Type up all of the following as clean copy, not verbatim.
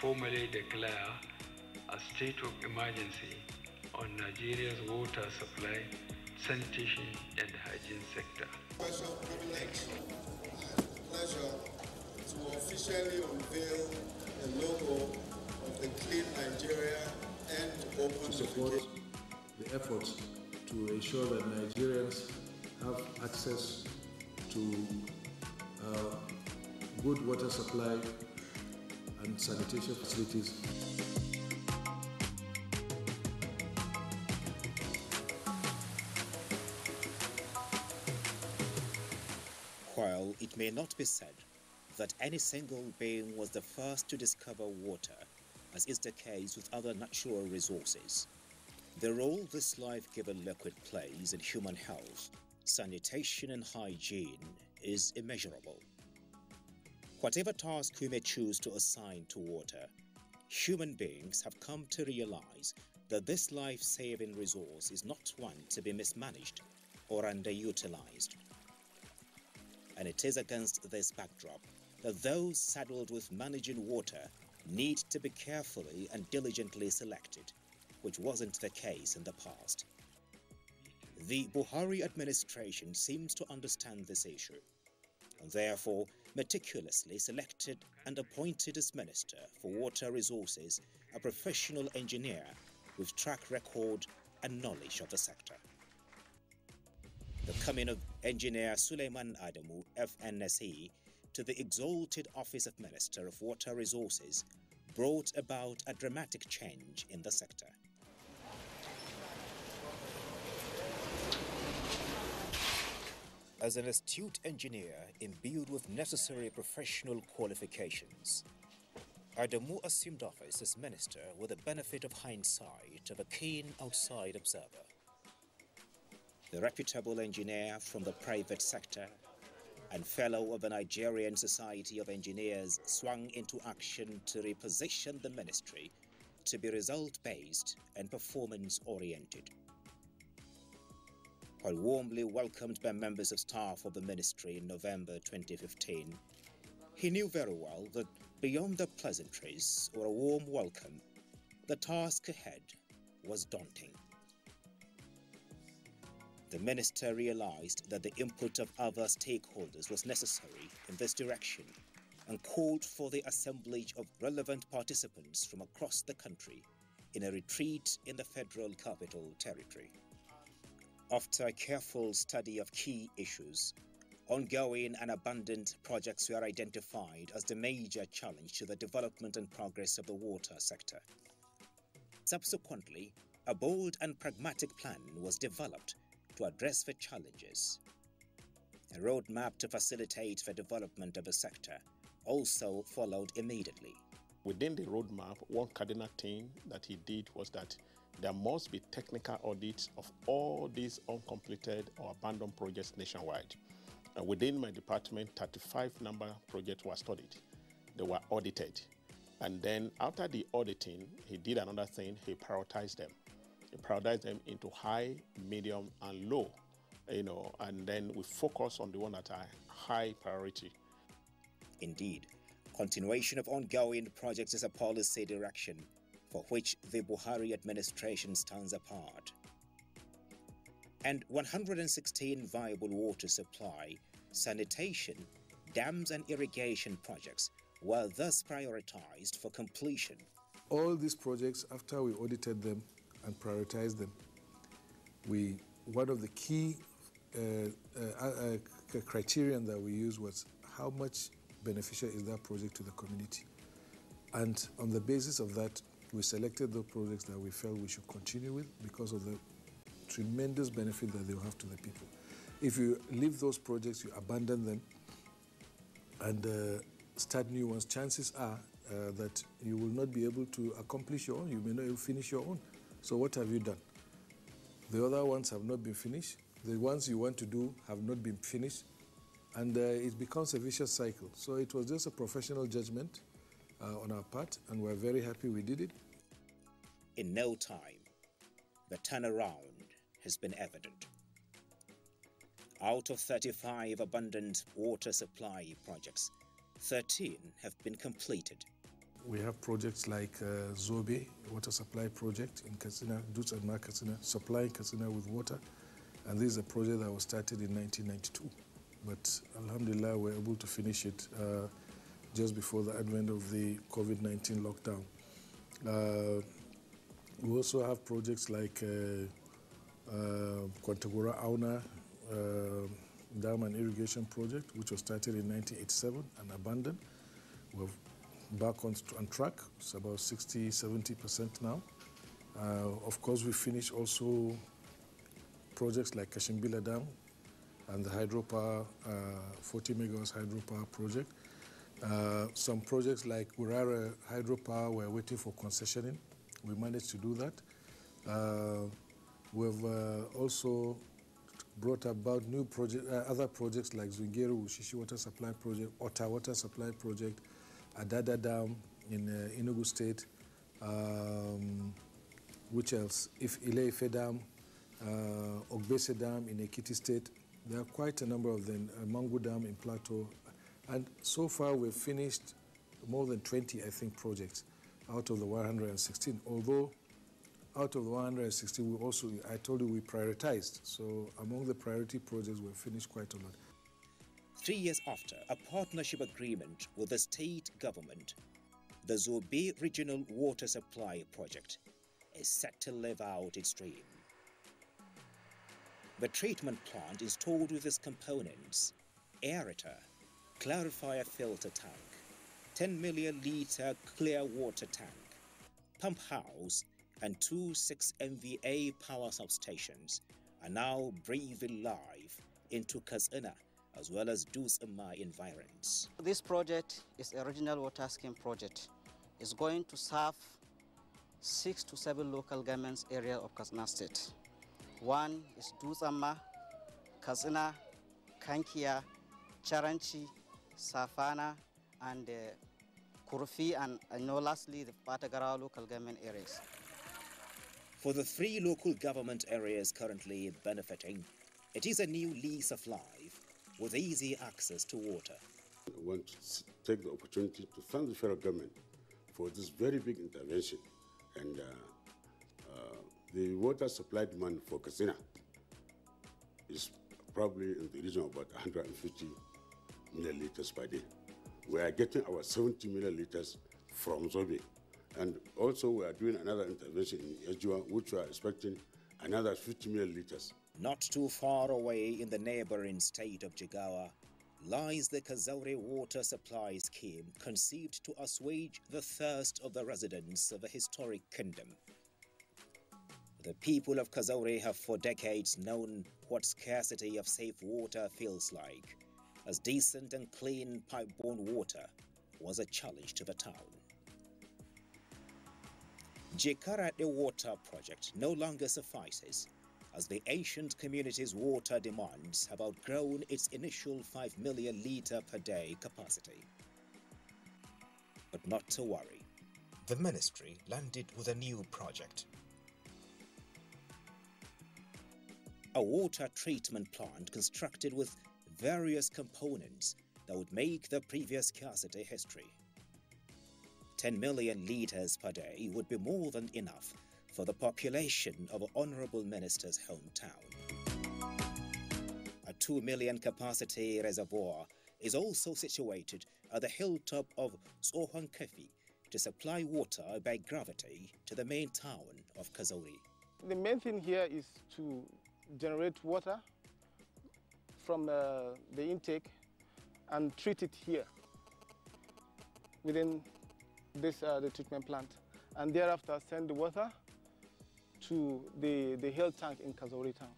formally declare a state of emergency on Nigeria's water supply, sanitation, and hygiene sector. Special privilege and pleasure to officially unveil the logo of the Clean Nigeria and Open to support the efforts to ensure that Nigerians have access to good water supply and sanitation facilities. While it may not be said that any single being was the first to discover water, as is the case with other natural resources, the role this life-giving liquid plays in human health, sanitation and hygiene is immeasurable. Whatever task we may choose to assign to water, human beings have come to realize that this life-saving resource is not one to be mismanaged or underutilized. And it is against this backdrop that those saddled with managing water need to be carefully and diligently selected, which wasn't the case in the past. The Buhari administration seems to understand this issue, and therefore meticulously selected and appointed as Minister for Water Resources a professional engineer with track record and knowledge of the sector. The coming of Engineer Suleiman Adamu, FNSE, to the exalted office of Minister of Water Resources brought about a dramatic change in the sector. As an astute engineer imbued with necessary professional qualifications, Adamu assumed office as minister with the benefit of hindsight of a keen outside observer. The reputable engineer from the private sector and fellow of the Nigerian Society of Engineers swung into action to reposition the ministry to be result-based and performance-oriented. While warmly welcomed by members of staff of the ministry in November 2015, he knew very well that beyond the pleasantries or a warm welcome, the task ahead was daunting. The minister realized that the input of other stakeholders was necessary in this direction and called for the assemblage of relevant participants from across the country in a retreat in the Federal Capital Territory. After a careful study of key issues, ongoing and abundant projects were identified as the major challenge to the development and progress of the water sector. Subsequently, a bold and pragmatic plan was developed to address the challenges. A roadmap to facilitate the development of the sector also followed immediately. Within the roadmap, one cardinal thing that he did was that there must be technical audits of all these uncompleted or abandoned projects nationwide. And within my department, 35 number projects were studied. They were audited. And then after the auditing, he did another thing, he prioritized them. He prioritized them into high, medium, and low, and then we focus on the one that are high priority. Indeed, continuation of ongoing projects is a policy direction for which the Buhari administration stands apart. And 116 viable water supply, sanitation, dams and irrigation projects were thus prioritized for completion. All these projects, after we audited them and prioritized them, one of the key criterion that we used was how much beneficial is that project to the community. And on the basis of that, we selected the projects that we felt we should continue with because of the tremendous benefit that they will have to the people. If you leave those projects, you abandon them and start new ones, chances are that you will not be able to accomplish your own. You may not even finish your own. So what have you done? The other ones have not been finished. The ones you want to do have not been finished. And it becomes a vicious cycle. So it was just a professional judgment on our part, and we're very happy we did it. In no time, the turnaround has been evident. Out of 35 abundant water supply projects, 13 have been completed. We have projects like Zobe, water supply project in Katsina, Dutz and Mark Katsina, supplying Katsina with water. And this is a project that was started in 1992. But alhamdulillah, we're able to finish it just before the advent of the COVID-19 lockdown. We also have projects like Kwantagora Auna Dam and Irrigation Project, which was started in 1987 and abandoned. We're back on track. It's about 60–70% now. Of course, we finished also projects like Kashimbila Dam and the hydropower, 40 megawatts hydropower project. Some projects like Urara hydropower, we're waiting for concessioning. We managed to do that. We've also brought about new other projects like Zungeru Ushishi Water Supply Project, Ota Water Supply Project, Adada Dam in Enugu State, which else? Ile-Ife Dam, Ogbese Dam in Ekiti State. There are quite a number of them, Mangu Dam in Plateau. And so far we've finished more than 20, I think, projects out of the 116. Although out of the 116, we also, I told you, we prioritized. So among the priority projects, we've finished quite a lot. 3 years after a partnership agreement with the state government, the Zobe Regional Water Supply Project is set to live out its dream. The treatment plant installed with its components: aerator, clarifier filter tank, 10 million litre clear water tank, pump house, and 2 6 MVA power substations are now breathing life into Katsina as well as Dutz-Amma environs. This project is a regional water scheme project. It's going to serve 6 to 7 local governments area of Katsina State. One is Dutz-Amma, Katsina, Kankia, Charanchi, Safana, and Kurfi, and lastly the Patagara local government areas. For the 3 local government areas currently benefiting, it is a new lease of life with easy access to water. I want to take the opportunity to thank the federal government for this very big intervention. And the water supply demand for Katsina is probably in the region of about 150 million liters per day. We are getting our 70 million liters from Zobe. And also we are doing another intervention in Abuja, which we are expecting another 50 million liters. Not too far away in the neighboring state of Jigawa lies the Kazori water supply scheme, conceived to assuage the thirst of the residents of a historic kingdom. The people of Kazori have for decades known what scarcity of safe water feels like, as decent and clean pipe-borne water was a challenge to the town. Jikarate Water Project no longer suffices, as the ancient community's water demands have outgrown its initial 5 million litre per day capacity. But not to worry, the ministry landed with a new project. A water treatment plant constructed with various components that would make the previous scarcity history. 10 million litres per day would be more than enough for the population of an honourable minister's hometown. A 2 million capacity reservoir is also situated at the hilltop of Tsohwankefi to supply water by gravity to the main town of Kazori. The main thing here is to generate water from the intake and treat it here within this the treatment plant, and thereafter send the water to the hill tank in Kazori town.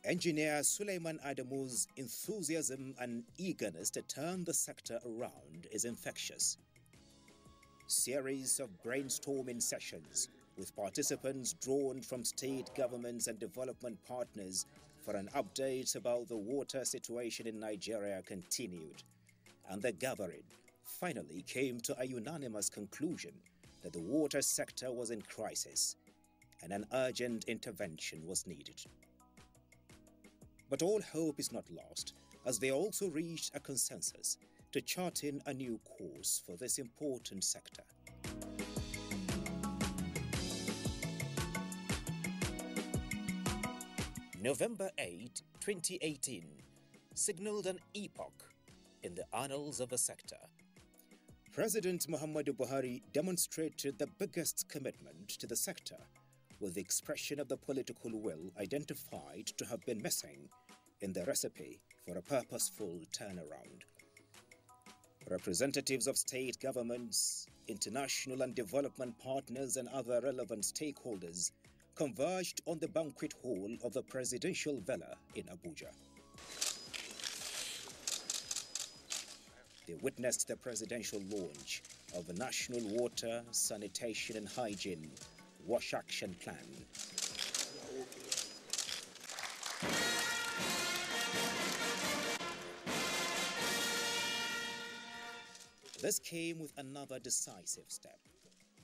Engineer Suleiman Adamu's enthusiasm and eagerness to turn the sector around is infectious. Series of brainstorming sessions with participants drawn from state governments and development partners for an update about the water situation in Nigeria continued, and the gathering finally came to a unanimous conclusion that the water sector was in crisis and an urgent intervention was needed. But all hope is not lost, as they also reached a consensus to chart in a new course for this important sector. November 8, 2018, signaled an epoch in the annals of the sector. President Muhammadu Buhari demonstrated the biggest commitment to the sector with the expression of the political will identified to have been missing in the recipe for a purposeful turnaround. Representatives of state governments, international and development partners and other relevant stakeholders converged on the banquet hall of the presidential villa in Abuja. They witnessed the presidential launch of the National Water, Sanitation and Hygiene Wash Action Plan. This came with another decisive step,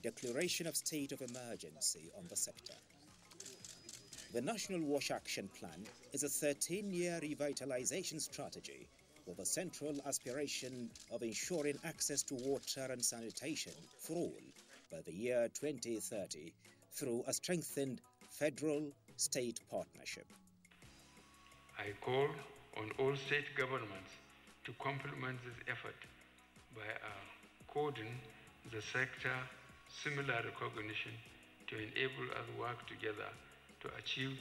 declaration of state of emergency on the sector. The National Wash Action Plan is a 13-year revitalization strategy with a central aspiration of ensuring access to water and sanitation for all by the year 2030 through a strengthened federal-state partnership. I call on all state governments to complement this effort by according the sector similar recognition to enable us to work together to achieve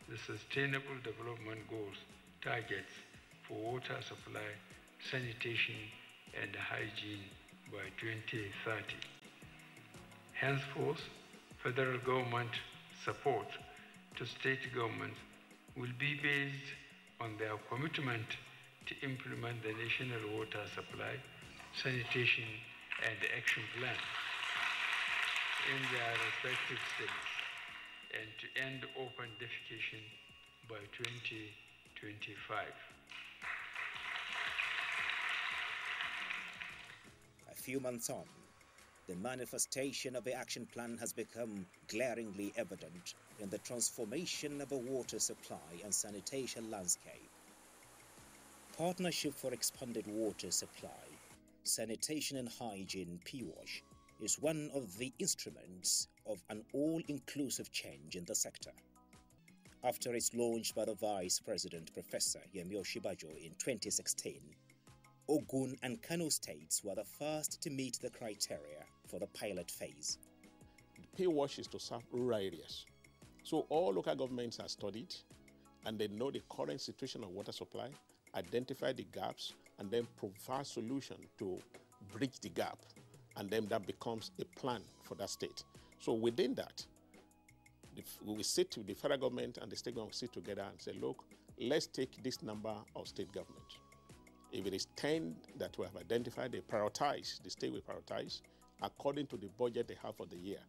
the Sustainable Development Goals targets for water supply, sanitation, and hygiene by 2030. Henceforth, federal government support to state governments will be based on their commitment to implement the National Water Supply, Sanitation, and Action Plan in their respective states and to end open defecation by 2025. A few months on, the manifestation of the action plan has become glaringly evident in the transformation of a water supply and sanitation landscape. Partnership for Expanded Water Supply, Sanitation and Hygiene (PWASH) is one of the instruments of an all-inclusive change in the sector. After its launch by the Vice President Professor Yemi Osinbajo in 2016, Ogun and Kano states were the first to meet the criteria for the pilot phase. The PWASH is to serve rural areas. So all local governments are studied and they know the current situation of water supply, identify the gaps, and then provide solution to bridge the gap. And then that becomes a plan for that state. So within that, we will sit with the federal government and the state government will sit together and say, look, let's take this number of state government. If it is 10 that we have identified, they prioritize, the state will prioritize according to the budget they have for the year.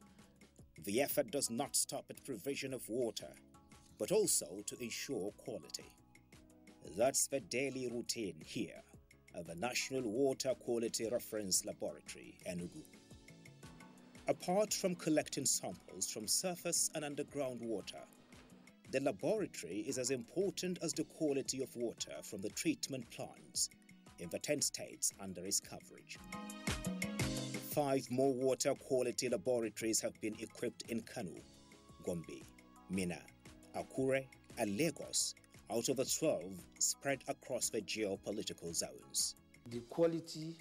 The effort does not stop at provision of water, but also to ensure quality. That's the daily routine here at the National Water Quality Reference Laboratory, Enugu. Apart from collecting samples from surface and underground water, the laboratory is as important as the quality of water from the treatment plants in the 10 states under its coverage. 5 more water quality laboratories have been equipped in Kano, Gombe, Minna, Akure, and Lagos, out of the 12 spread across the geopolitical zones. The quality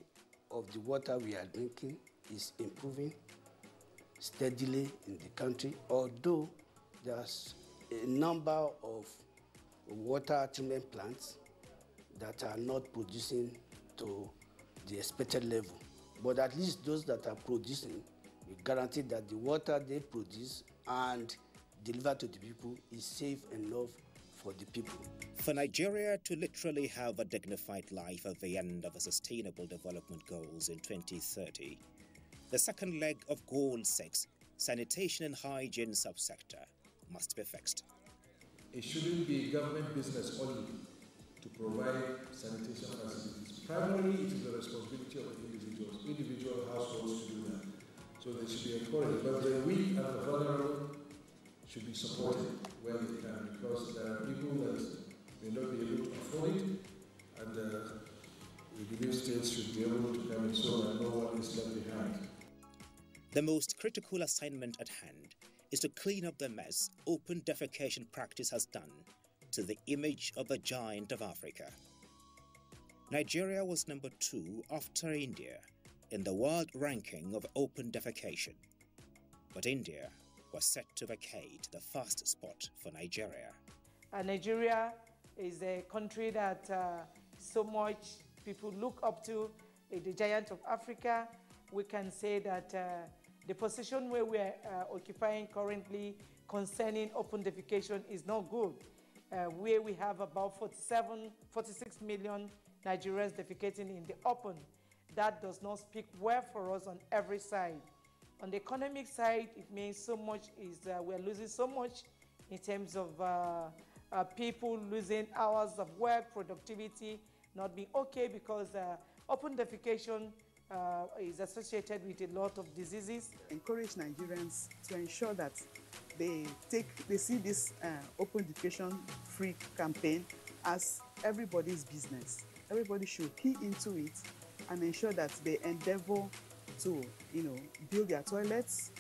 of the water we are drinking is improving steadily in the country, although there's a number of water treatment plants that are not producing to the expected level. But at least those that are producing, we guarantee that the water they produce and deliver to the people is safe enough for the people. For Nigeria to literally have a dignified life at the end of the Sustainable Development Goals in 2030, the second leg of Goal 6, Sanitation and Hygiene subsector, must be fixed. It shouldn't be government business only to provide sanitation facilities. Primarily, it is the responsibility of individual households to do that. So they should be encouraged. But the weak and the vulnerable should be supported where they can, because there are people that may not be able to afford it, and we believe states should be able to come in so that no one is left behind. The most critical assignment at hand is to clean up the mess open defecation practice has done to the image of the giant of Africa. Nigeria was number 2 after India in the world ranking of open defecation. But India was set to vacate the first spot for Nigeria. Nigeria is a country that so much people look up to, the giant of Africa. We can say that the position where we are occupying currently concerning open defecation is not good. Where we have about 46 million Nigerians defecating in the open. That does not speak well for us on every side. On the economic side, it means so much is we're losing so much in terms of people losing hours of work, productivity not being okay, because open defecation is associated with a lot of diseases. Encourage Nigerians to ensure that they see this open defecation free campaign as everybody's business. Everybody should key into it and ensure that they endeavor to, build their toilets,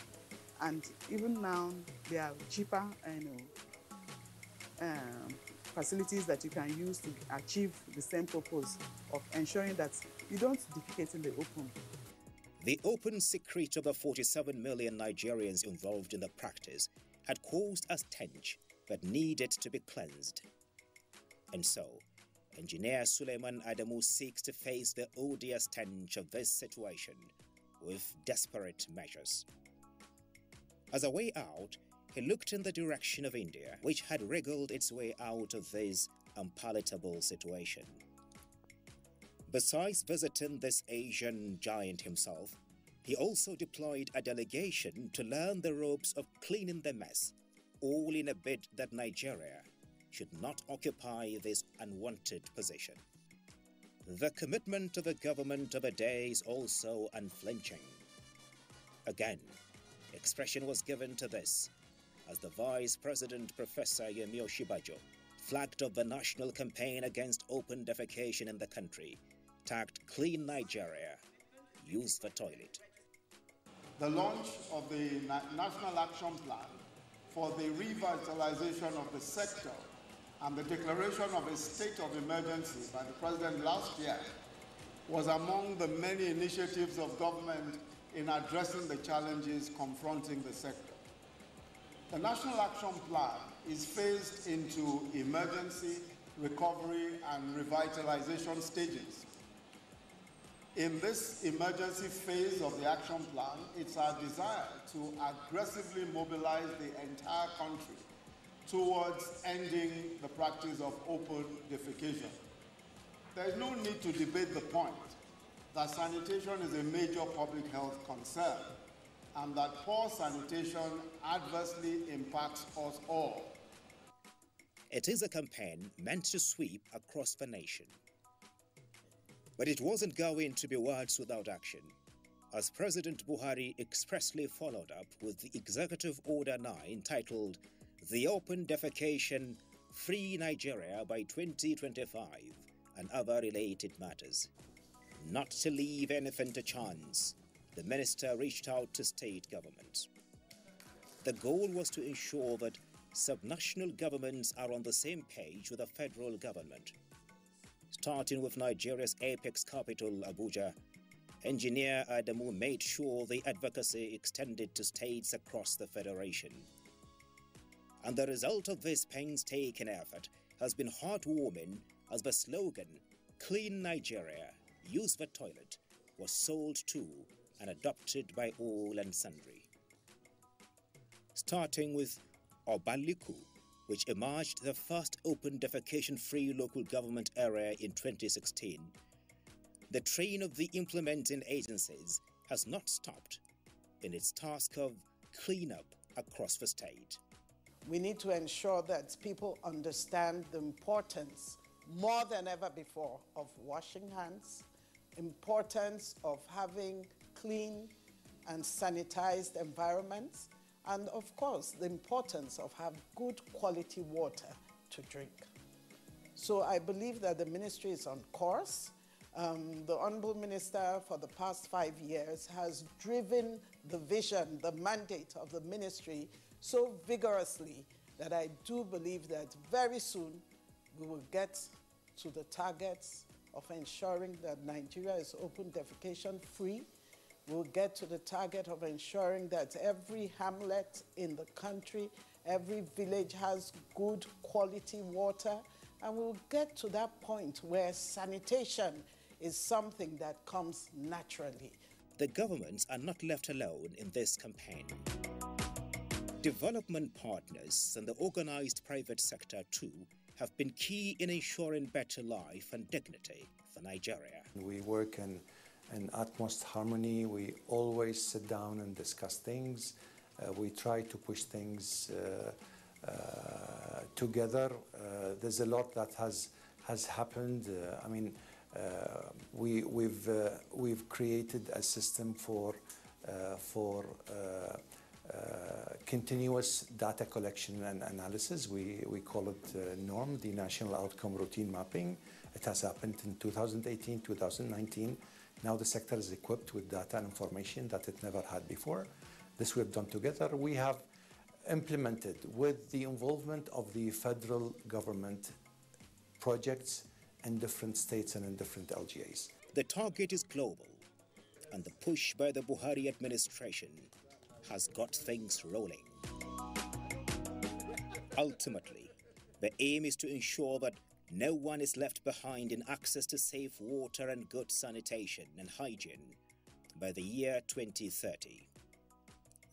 and even now there are cheaper, facilities that you can use to achieve the same purpose of ensuring that you don't defecate in the open. The open secret of the 47 million Nigerians involved in the practice had caused a stench that needed to be cleansed. And so, Engineer Suleiman Adamu seeks to face the odious stench of this situation with desperate measures. As a way out, he looked in the direction of India, which had wriggled its way out of this unpalatable situation. Besides visiting this Asian giant himself, he also deployed a delegation to learn the ropes of cleaning the mess, all in a bid that Nigeria should not occupy this unwanted position. The commitment of the government of a day is also unflinching. Again, expression was given to this as the Vice President Professor Yemi Oshibajo flagged up the national campaign against open defecation in the country, tagged Clean Nigeria, Use the Toilet. The launch of the National Action Plan for the revitalization of the sector and the declaration of a state of emergency by the President last year was among the many initiatives of government in addressing the challenges confronting the sector. The National Action Plan is phased into emergency, recovery, and revitalization stages. In this emergency phase of the action plan, it's our desire to aggressively mobilize the entire country towards ending the practice of open defecation. There is no need to debate the point that sanitation is a major public health concern and that poor sanitation adversely impacts us all. It is a campaign meant to sweep across the nation. But it wasn't going to be words without action, as President Buhari expressly followed up with the Executive Order 9 titled The Open Defecation Free Nigeria by 2025 and other related matters. Not to leave anything to chance, the minister reached out to state governments. The goal was to ensure that subnational governments are on the same page with the federal government. Starting with Nigeria's apex capital, Abuja, Engineer Adamu made sure the advocacy extended to states across the federation. And the result of this painstaking effort has been heartwarming as the slogan, Clean Nigeria, Use the Toilet, was sold to and adopted by all and sundry. Starting with Obaliku, which emerged the first open defecation-free local government area in 2016, the train of the implementing agencies has not stopped in its task of cleanup across the state. We need to ensure that people understand the importance, more than ever before, of washing hands, importance of having clean and sanitized environments, and of course, the importance of having good quality water to drink. So I believe that the ministry is on course. The Honorable Minister for the past 5 years has driven the vision, the mandate of the ministry so vigorously that I do believe that very soon we will get to the targets of ensuring that Nigeria is open defecation free. We'll get to the target of ensuring that every hamlet in the country, every village has good quality water, and we'll get to that point where sanitation is something that comes naturally. The governments are not left alone in this campaign. Development partners and the organized private sector too have been key in ensuring better life and dignity for Nigeria. We work in utmost harmony. We always sit down and discuss things. We try to push things together. There's a lot that has happened. We've created a system for continuous data collection and analysis. We call it NORM, the National Outcome Routine Mapping. It has happened in 2018, 2019. Now the sector is equipped with data and information that it never had before. This we've done together. We have implemented, with the involvement of the federal government, projects in different states and in different LGAs. The target is global, and the push by the Buhari administration has got things rolling. Ultimately, the aim is to ensure that no one is left behind in access to safe water and good sanitation and hygiene by the year 2030.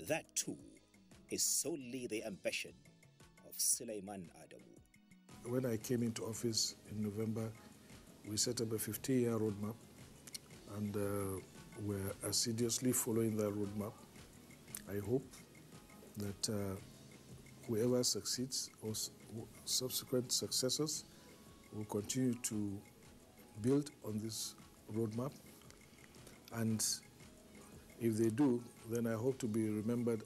That too is solely the ambition of Suleiman Adamu. When I came into office in November, we set up a 50-year roadmap, and we're assiduously following that roadmap. I hope that whoever succeeds or subsequent successors will continue to build on this roadmap, and if they do, then I hope to be remembered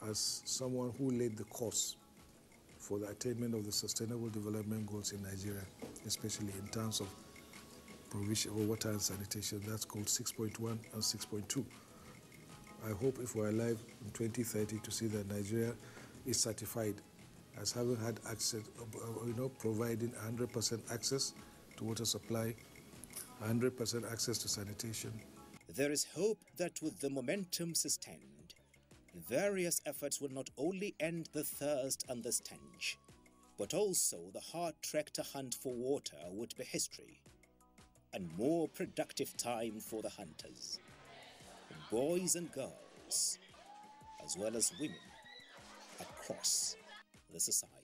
as someone who laid the course for the attainment of the Sustainable Development Goals in Nigeria, especially in terms of provision of water and sanitation. That's called 6.1 and 6.2. I hope if we're alive in 2030 to see that Nigeria is certified as having had access, providing 100% access to water supply, 100% access to sanitation. There is hope that with the momentum sustained, various efforts will not only end the thirst and the stench, but also the hard trek to hunt for water would be history, and more productive time for the hunters, boys and girls, as well as women across the society.